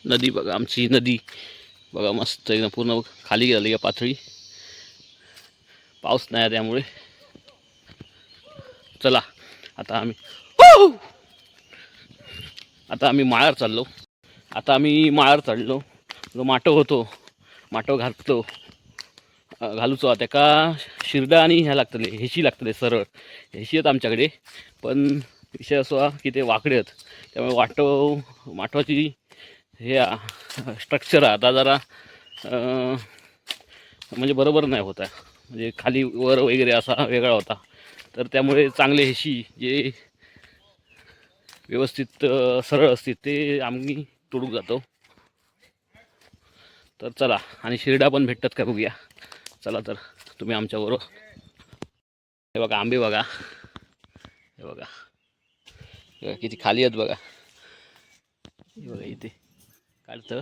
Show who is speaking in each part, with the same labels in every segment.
Speaker 1: नदी बघा, आमची नदी बघा मस्त एकदम पूर्ण खाली गेली आहे पातळी. पाऊस नाही त्यामुळे. चला आता आम्ही माळावर चाललो. चढलो. जो माटो होतो, माटो घालूचो त्याका शिरडा आणि ह्या लागतले, हेशी लागतले सरळ. हेशी आहेत आमच्याकडे, पण विषय असो की ते वाकडे आहेत. त्यामुळे माठवाची हे स्ट्रक्चर आता जरा म्हणजे बरोबर नाही होता. म्हणजे खाली वर वगैरे असा वेगळा होता. तर त्यामुळे चांगले हेशी जे व्यवस्थित सरळ असतील ते आम्ही तोडून जातो. तर चला, आणि शिरडा पण भेटतात का बघूया. चला तर तुम्ही आमच्याबरोबर. हे बघा आंबे बघा, हे बघा किती खाली आहेत बघा. हे बघा इथे काढतं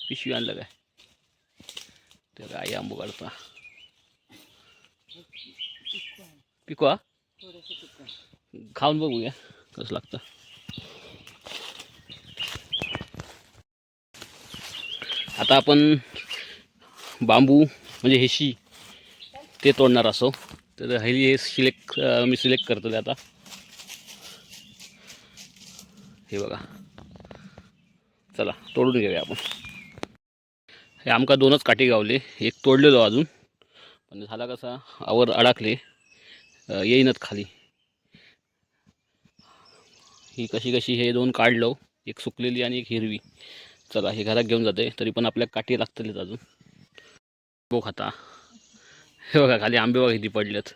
Speaker 1: पिशवी आणलं काय ते आई आंबो काढता पिकवा खाऊन बघूया कसं लागतं. आता आपण बांबू म्हणजे हेशी ते तोडणार असो. तर हे मी सिलेक्ट करतो आता. हे बघा, चला तोडून घेऊया आपण. हे आमका 2च काठी गावले, एक तोडलेलो अजून, पण झाला कसा आवर अडकले येईनच खाली. ही कशी हे 2 काढलो, एक सुकलेली आणि एक हिरवी. चला हे घरात घेऊन जाते, तरी पण आपल्या काठी लागतलेच अजून. बघ आता हे बघा खाली आंबे बघा किती पडलेत.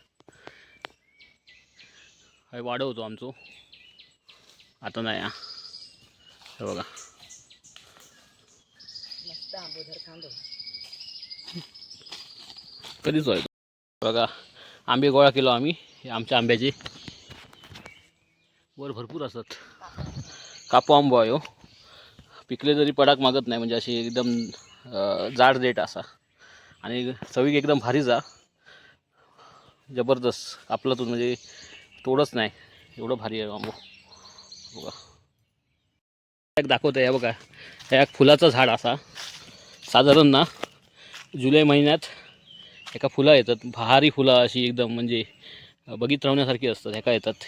Speaker 1: हे वाढवतो आमचो आता नाही. हे बघा कधीच व्हायचं बघा. आंबे गोळा केलो आम्ही. आमच्या आंब्याचे वर भरपूर असतात. कापू आंबो आहे हो. पिकले तरी पडाक मागत नाही, म्हणजे अशी एकदम जाड देठ असा, आणि चवीक एकदम भारी जा जबरदस्त. कापलं तू म्हणजे तोडच नाही, एवढं भारी आहे आंबो. बघा एक दाखवतो आहे बघा. ह्या एक फुलाचं झाड असा, साधारण ना जुलै महिन्यात एका फुलं येतात, भारी फुलं अशी एकदम म्हणजे बघित राहण्यासारखी असतात. ह्या काय येतात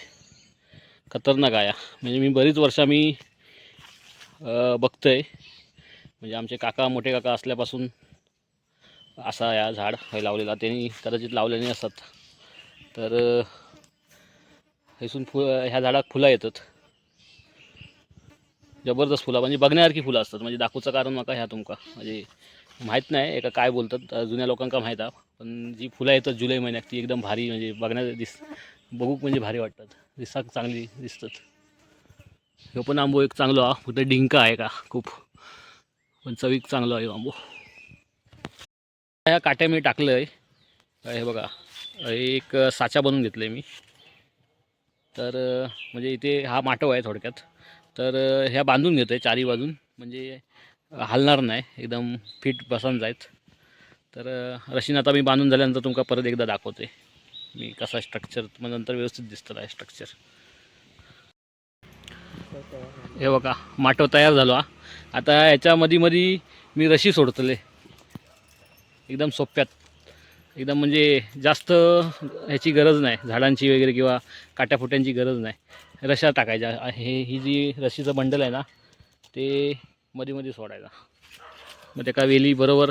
Speaker 1: खतरनाक आया. म्हणजे मी बरीच वर्ष बघतोय, म्हणजे आमचे मोठे काका असल्यापासून असा या झाड हे लावलेला, त्यांनी कदाचित लावलेले असतात. तर हेसून ह्या झाडात फुलं येतात, जबरदस्त फुलं, म्हणजे बघण्यासारखी फुलं असतात. म्हणजे दाखवूचं कारण नका ह्या तुमका म्हणजे माहीत नाही एका काय बोलतात, जुन्या लोकांका माहीत आहे. पण जी फुलं येतात जुलै महिन्यात ती एकदम भारी, म्हणजे बघूक म्हणजे भारी वाटतात, दिसाक चांगली दिसतात. हे पण आंबो एक चांगलो हा, फक्त डिंका आहे का खूप, पण चवीक चांगलं आहे आंबो. ह्या काट्या मी टाकलं आहे. हे बघा एक साचा बनवून घेतलं आहे मी. तर म्हणजे इथे हा माटव आहे थोडक्यात. तर ह्या बांधून घेतो आहे चारी बाजून, म्हणजे हलणार नाही, एकदम फिट बसून जायत. तर रशीन आता मी बांधून झाल्यानंतर तुमका परत एकदा दाखवते मी कसा स्ट्रक्चर, मग नंतर व्यवस्थित दिसतं आहे स्ट्रक्चर. हे बघा माटव तयार झालो हा. आता ह्याच्या मध्ये मी रशी सोडतले एकदम सोप्यात, एकदम म्हणजे जास्त ह्याची गरज नाही, झाडांची वगैरे किंवा काट्याफुट्यांची गरज नाही. रशा टाकायच्या. ही जी रशीचं बंडल आहे ना, ते मध्ये सोडायचा, मग त्या का वेली बरोबर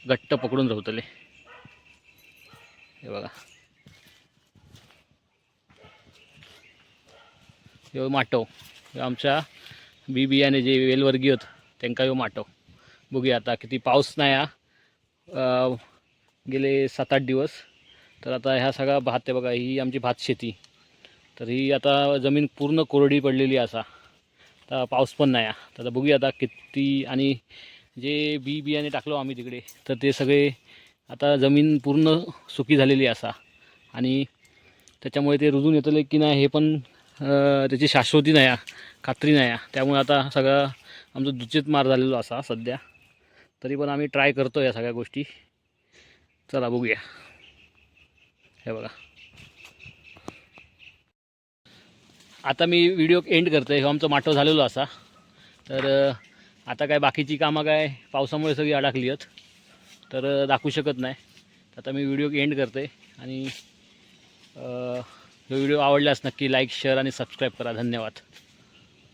Speaker 1: घट्ट पकडून राहतले. हे बघा ह्यो माटव, आमच्या बियाणे जे वेलवर्गीय आहेत त्यांना ह्यो माटव. बघूया आता किती पाऊस नाही हा गेले 7-8 दिवस. तर आता ह्या सगळा भात आहे बघा, ही आमची भात शेती. तर ही आता जमीन पूर्ण कोरडी पडलेली असा, आता पाऊस पण नाही. तर बघूया आता किती. आणि जे बियाणे टाकलो आम्ही तिकडे, तर ते सगळे आता जमीन पूर्ण सुकी झालेली असा, आणि त्याच्यामुळे ते रुजून येतले की नाही हे पण त्याची शाश्वती नाही, खात्री नाही. त्यामुळे आता सगळं आमचं दुचेत मार झालेलो असा सध्या. तरी पण आम्ही ट्राय करतो या सगळ्या गोष्टी. चला बघूया. हे बघा आता मी व्हिडिओ एंड करतो आहे. आमचं माटव झालेलो असा. तर आता काय बाकीची कामं काय पावसामुळे सगळी अडकली आहेत, तर दाखवू शकत नाही. आता मी व्हिडिओ एंड करते आणि व्हिडिओ आवडल्यास नक्की लाईक, शेअर आणि सबस्क्राईब करा. धन्यवाद.